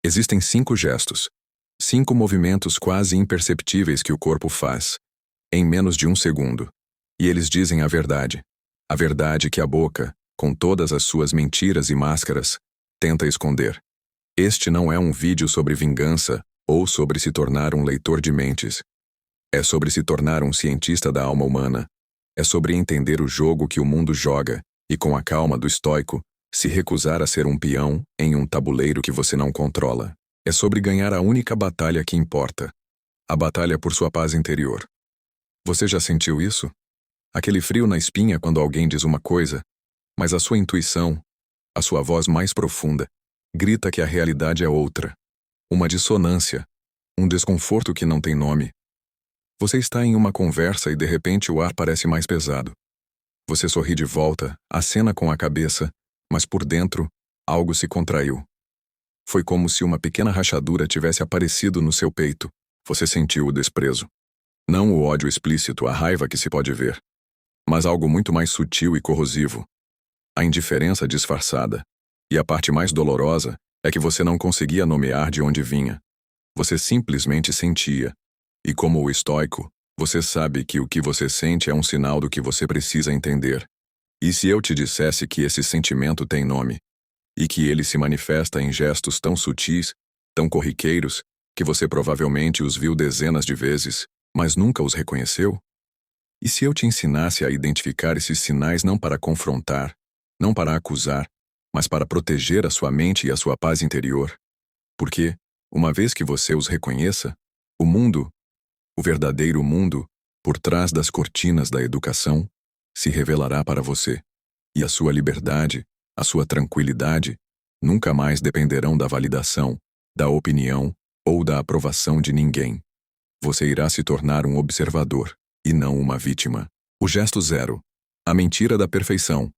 Existem 5 gestos. 5 movimentos quase imperceptíveis que o corpo faz, em menos de um segundo. E eles dizem a verdade. A verdade que a boca, com todas as suas mentiras e máscaras, tenta esconder. Este não é um vídeo sobre vingança ou sobre se tornar um leitor de mentes. É sobre se tornar um cientista da alma humana. É sobre entender o jogo que o mundo joga e, com a calma do estoico, se recusar a ser um peão em um tabuleiro que você não controla. É sobre ganhar a única batalha que importa. A batalha por sua paz interior. Você já sentiu isso? Aquele frio na espinha quando alguém diz uma coisa, mas a sua intuição, a sua voz mais profunda, grita que a realidade é outra. Uma dissonância, um desconforto que não tem nome. Você está em uma conversa e de repente o ar parece mais pesado. Você sorri de volta, acena com a cabeça, mas por dentro, algo se contraiu. Foi como se uma pequena rachadura tivesse aparecido no seu peito. Você sentiu o desprezo. Não o ódio explícito, a raiva que se pode ver, mas algo muito mais sutil e corrosivo. A indiferença disfarçada. E a parte mais dolorosa é que você não conseguia nomear de onde vinha. Você simplesmente sentia. E como o estoico, você sabe que o que você sente é um sinal do que você precisa entender. E se eu te dissesse que esse sentimento tem nome? E que ele se manifesta em gestos tão sutis, tão corriqueiros, que você provavelmente os viu dezenas de vezes, mas nunca os reconheceu? E se eu te ensinasse a identificar esses sinais não para confrontar, não para acusar, mas para proteger a sua mente e a sua paz interior? Porque, uma vez que você os reconheça, o mundo, o verdadeiro mundo, por trás das cortinas da educação, se revelará para você. E a sua liberdade, a sua tranquilidade, nunca mais dependerão da validação, da opinião ou da aprovação de ninguém. Você irá se tornar um observador, e não uma vítima. O gesto 0. A mentira da perfeição.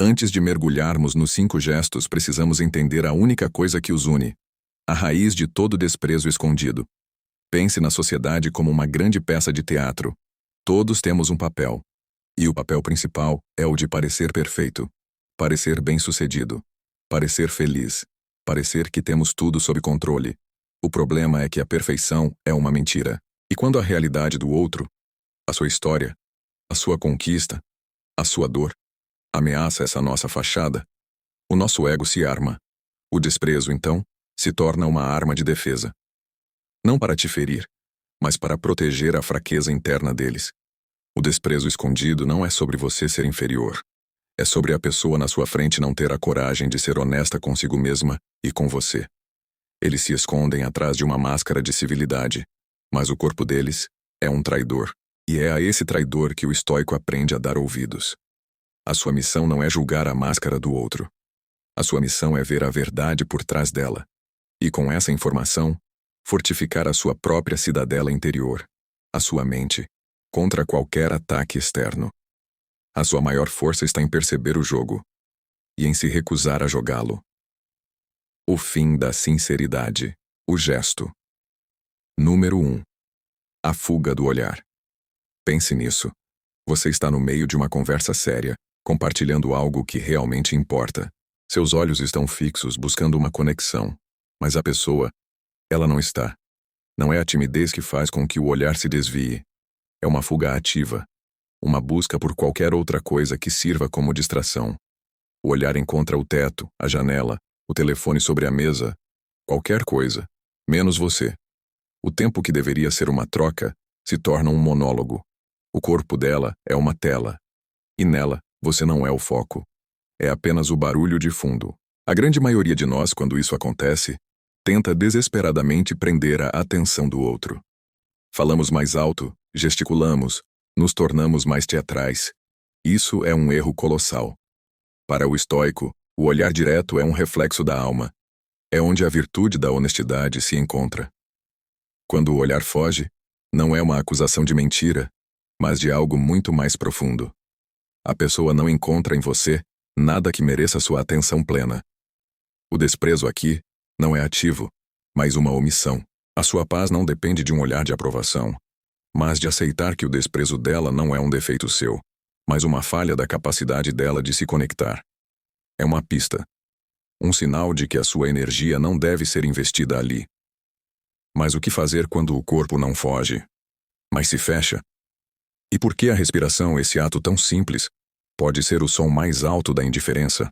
Antes de mergulharmos nos 5 gestos, precisamos entender a única coisa que os une. A raiz de todo desprezo escondido. Pense na sociedade como uma grande peça de teatro. Todos temos um papel. E o papel principal é o de parecer perfeito. Parecer bem-sucedido. Parecer feliz. Parecer que temos tudo sob controle. O problema é que a perfeição é uma mentira. E quando a realidade do outro, a sua história, a sua conquista, a sua dor, ameaça essa nossa fachada, o nosso ego se arma. O desprezo, então, se torna uma arma de defesa. Não para te ferir, mas para proteger a fraqueza interna deles. O desprezo escondido não é sobre você ser inferior. É sobre a pessoa na sua frente não ter a coragem de ser honesta consigo mesma e com você. Eles se escondem atrás de uma máscara de civilidade, mas o corpo deles é um traidor. E é a esse traidor que o estoico aprende a dar ouvidos. A sua missão não é julgar a máscara do outro. A sua missão é ver a verdade por trás dela. E com essa informação, fortificar a sua própria cidadela interior, a sua mente, contra qualquer ataque externo. A sua maior força está em perceber o jogo e em se recusar a jogá-lo. O fim da sinceridade, o gesto. Número 1. A fuga do olhar. Pense nisso. Você está no meio de uma conversa séria, compartilhando algo que realmente importa. Seus olhos estão fixos buscando uma conexão, mas a pessoa, ela não está. Não é a timidez que faz com que o olhar se desvie. É uma fuga ativa. Uma busca por qualquer outra coisa que sirva como distração. O olhar encontra o teto, a janela, o telefone sobre a mesa, qualquer coisa, menos você. O tempo que deveria ser uma troca se torna um monólogo. O corpo dela é uma tela. E nela, você não é o foco. É apenas o barulho de fundo. A grande maioria de nós, quando isso acontece, tenta desesperadamente prender a atenção do outro. Falamos mais alto, gesticulamos, nos tornamos mais teatrais. Isso é um erro colossal. Para o estoico, o olhar direto é um reflexo da alma. É onde a virtude da honestidade se encontra. Quando o olhar foge, não é uma acusação de mentira, mas de algo muito mais profundo. A pessoa não encontra em você nada que mereça sua atenção plena. O desprezo aqui não é ativo, mas uma omissão. A sua paz não depende de um olhar de aprovação, mas de aceitar que o desprezo dela não é um defeito seu, mas uma falha da capacidade dela de se conectar. É uma pista. Um sinal de que a sua energia não deve ser investida ali. Mas o que fazer quando o corpo não foge, mas se fecha? E por que a respiração, esse ato tão simples, pode ser o som mais alto da indiferença?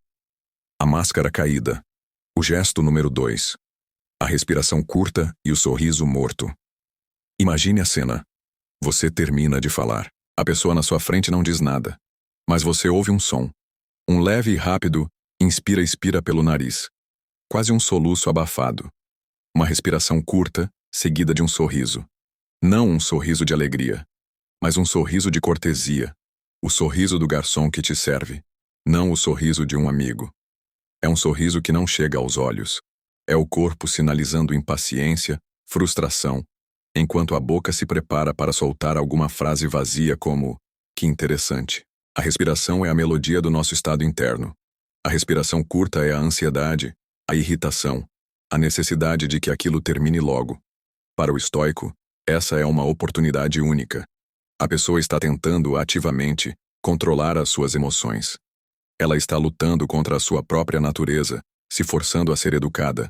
A máscara caída. O gesto número 2. A respiração curta e o sorriso morto. Imagine a cena. Você termina de falar. A pessoa na sua frente não diz nada. Mas você ouve um som. Um leve e rápido inspira-expira pelo nariz. Quase um soluço abafado. Uma respiração curta, seguida de um sorriso. Não um sorriso de alegria, mas um sorriso de cortesia. O sorriso do garçom que te serve. Não o sorriso de um amigo. É um sorriso que não chega aos olhos. É o corpo sinalizando impaciência, frustração, enquanto a boca se prepara para soltar alguma frase vazia como: que interessante. A respiração é a melodia do nosso estado interno. A respiração curta é a ansiedade, a irritação, a necessidade de que aquilo termine logo. Para o estoico, essa é uma oportunidade única. A pessoa está tentando ativamente controlar as suas emoções. Ela está lutando contra a sua própria natureza, se forçando a ser educada.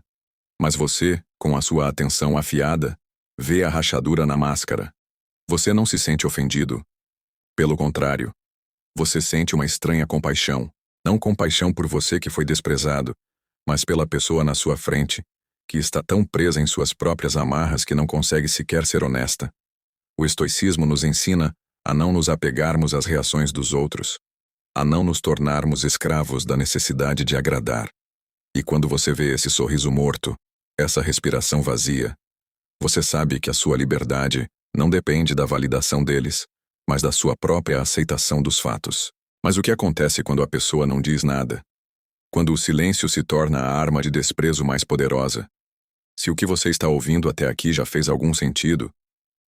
Mas você, com a sua atenção afiada, vê a rachadura na máscara. Você não se sente ofendido. Pelo contrário, você sente uma estranha compaixão. Não compaixão por você que foi desprezado, mas pela pessoa na sua frente, que está tão presa em suas próprias amarras que não consegue sequer ser honesta. O estoicismo nos ensina a não nos apegarmos às reações dos outros, a não nos tornarmos escravos da necessidade de agradar. E quando você vê esse sorriso morto, essa respiração vazia, você sabe que a sua liberdade não depende da validação deles, mas da sua própria aceitação dos fatos. Mas o que acontece quando a pessoa não diz nada? Quando o silêncio se torna a arma de desprezo mais poderosa? Se o que você está ouvindo até aqui já fez algum sentido,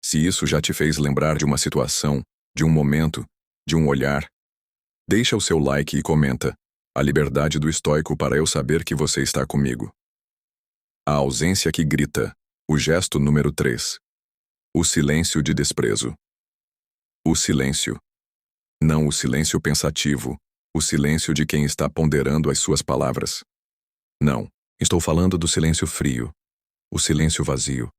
se isso já te fez lembrar de uma situação, de um momento, de um olhar, deixa o seu like e comenta: a liberdade do estoico para eu saber que você está comigo. A ausência que grita. O gesto número 3. O silêncio de desprezo. O silêncio. Não o silêncio pensativo, o silêncio de quem está ponderando as suas palavras. Não, estou falando do silêncio frio, o silêncio vazio.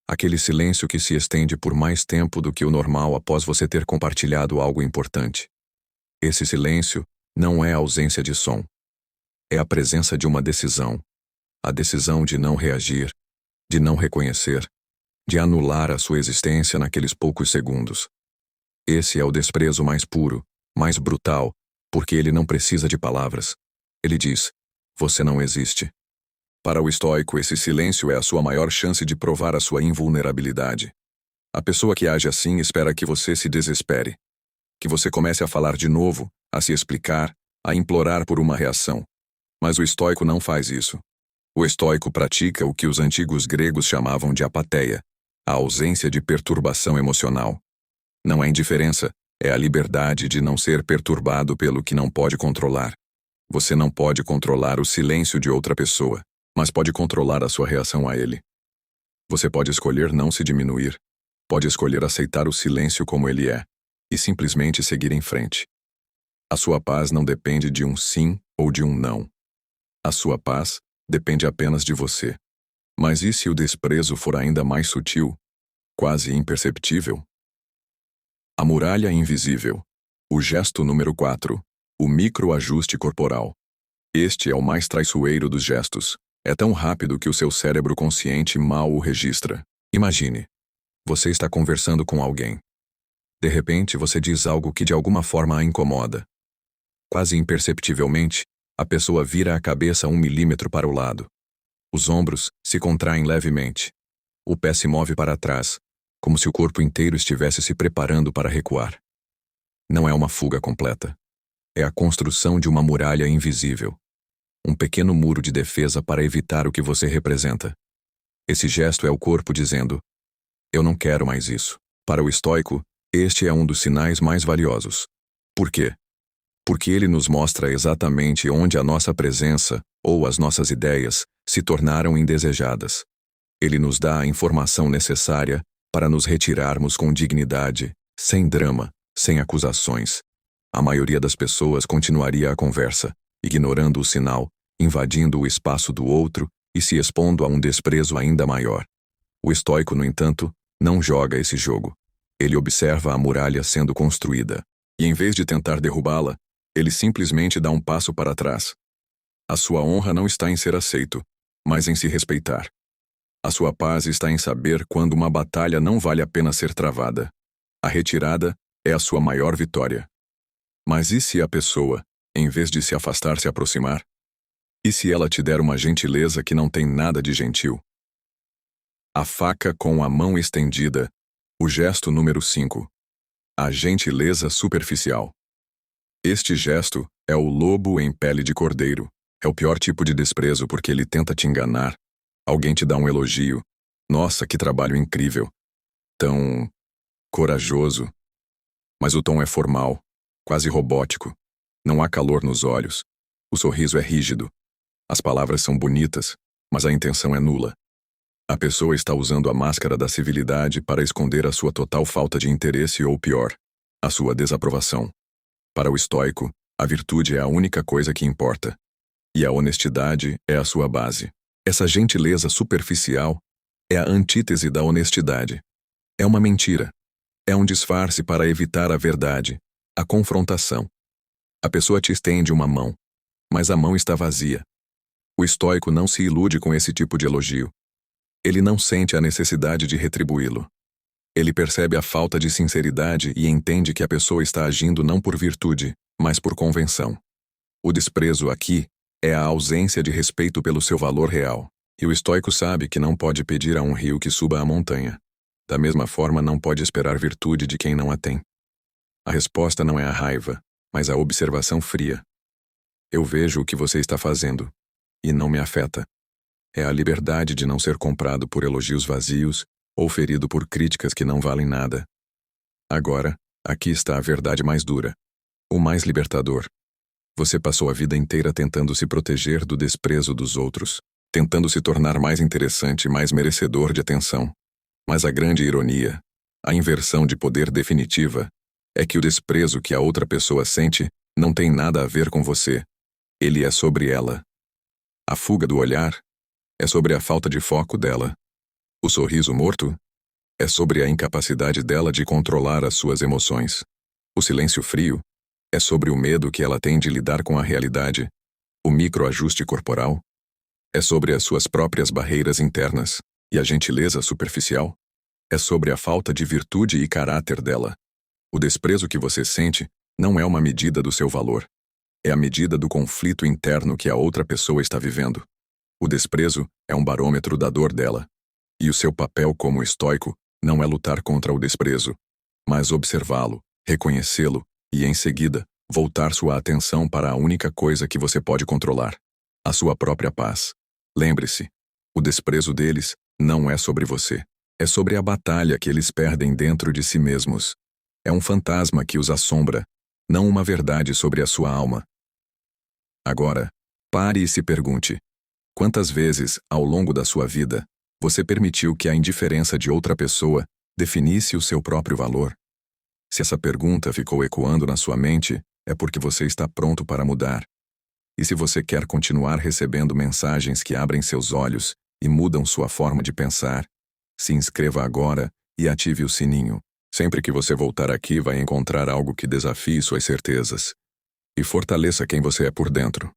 Aquele silêncio que se estende por mais tempo do que o normal após você ter compartilhado algo importante. Esse silêncio não é a ausência de som. É a presença de uma decisão. A decisão de não reagir, de não reconhecer, de anular a sua existência naqueles poucos segundos. Esse é o desprezo mais puro, mais brutal, porque ele não precisa de palavras. Ele diz: você não existe. Para o estoico, esse silêncio é a sua maior chance de provar a sua invulnerabilidade. A pessoa que age assim espera que você se desespere, que você comece a falar de novo, a se explicar, a implorar por uma reação. Mas o estoico não faz isso. O estoico pratica o que os antigos gregos chamavam de apateia, a ausência de perturbação emocional. Não é indiferença, é a liberdade de não ser perturbado pelo que não pode controlar. Você não pode controlar o silêncio de outra pessoa, mas pode controlar a sua reação a ele. Você pode escolher não se diminuir, pode escolher aceitar o silêncio como ele é, e simplesmente seguir em frente. A sua paz não depende de um sim ou de um não. A sua paz depende apenas de você. Mas e se o desprezo for ainda mais sutil, quase imperceptível? A muralha invisível. O gesto número 4. O microajuste corporal. Este é o mais traiçoeiro dos gestos. É tão rápido que o seu cérebro consciente mal o registra. Imagine. Você está conversando com alguém. De repente, você diz algo que de alguma forma a incomoda. Quase imperceptivelmente, a pessoa vira a cabeça 1 milímetro para o lado. Os ombros se contraem levemente. O pé se move para trás, como se o corpo inteiro estivesse se preparando para recuar. Não é uma fuga completa. É a construção de uma muralha invisível. Um pequeno muro de defesa para evitar o que você representa. Esse gesto é o corpo dizendo: eu não quero mais isso. Para o estoico, este é um dos sinais mais valiosos. Por quê? Porque ele nos mostra exatamente onde a nossa presença, ou as nossas ideias, se tornaram indesejadas. Ele nos dá a informação necessária para nos retirarmos com dignidade, sem drama, sem acusações. A maioria das pessoas continuaria a conversa, ignorando o sinal, invadindo o espaço do outro e se expondo a um desprezo ainda maior. O estoico, no entanto, não joga esse jogo. Ele observa a muralha sendo construída, e em vez de tentar derrubá-la, ele simplesmente dá um passo para trás. A sua honra não está em ser aceito, mas em se respeitar. A sua paz está em saber quando uma batalha não vale a pena ser travada. A retirada é a sua maior vitória. Mas e se a pessoa, em vez de se afastar, se aproximar? E se ela te der uma gentileza que não tem nada de gentil? A faca com a mão estendida. O gesto número 5. A gentileza superficial. Este gesto é o lobo em pele de cordeiro. É o pior tipo de desprezo porque ele tenta te enganar. Alguém te dá um elogio. Nossa, que trabalho incrível. Tão corajoso. Mas o tom é formal, quase robótico. Não há calor nos olhos. O sorriso é rígido. As palavras são bonitas, mas a intenção é nula. A pessoa está usando a máscara da civilidade para esconder a sua total falta de interesse ou, pior, a sua desaprovação. Para o estoico, a virtude é a única coisa que importa. E a honestidade é a sua base. Essa gentileza superficial é a antítese da honestidade. É uma mentira. É um disfarce para evitar a verdade, a confrontação. A pessoa te estende uma mão, mas a mão está vazia. O estoico não se ilude com esse tipo de elogio. Ele não sente a necessidade de retribuí-lo. Ele percebe a falta de sinceridade e entende que a pessoa está agindo não por virtude, mas por convenção. O desprezo aqui é a ausência de respeito pelo seu valor real. E o estoico sabe que não pode pedir a um rio que suba a montanha. Da mesma forma, não pode esperar virtude de quem não a tem. A resposta não é a raiva, mas a observação fria. Eu vejo o que você está fazendo, e não me afeta. É a liberdade de não ser comprado por elogios vazios ou ferido por críticas que não valem nada. Agora, aqui está a verdade mais dura. O mais libertador. Você passou a vida inteira tentando se proteger do desprezo dos outros, tentando se tornar mais interessante e mais merecedor de atenção. Mas a grande ironia, a inversão de poder definitiva, é que o desprezo que a outra pessoa sente não tem nada a ver com você. Ele é sobre ela. A fuga do olhar é sobre a falta de foco dela. O sorriso morto é sobre a incapacidade dela de controlar as suas emoções. O silêncio frio é sobre o medo que ela tem de lidar com a realidade. O microajuste corporal é sobre as suas próprias barreiras internas. E a gentileza superficial é sobre a falta de virtude e caráter dela. O desprezo que você sente não é uma medida do seu valor. É a medida do conflito interno que a outra pessoa está vivendo. O desprezo é um barômetro da dor dela. E o seu papel como estoico não é lutar contra o desprezo, mas observá-lo, reconhecê-lo e, em seguida, voltar sua atenção para a única coisa que você pode controlar: a sua própria paz. Lembre-se, o desprezo deles não é sobre você. É sobre a batalha que eles perdem dentro de si mesmos. É um fantasma que os assombra, não uma verdade sobre a sua alma. Agora, pare e se pergunte: quantas vezes, ao longo da sua vida, você permitiu que a indiferença de outra pessoa definisse o seu próprio valor? Se essa pergunta ficou ecoando na sua mente, é porque você está pronto para mudar. E se você quer continuar recebendo mensagens que abrem seus olhos e mudam sua forma de pensar, se inscreva agora e ative o sininho. Sempre que você voltar aqui, vai encontrar algo que desafie suas certezas e fortaleça quem você é por dentro.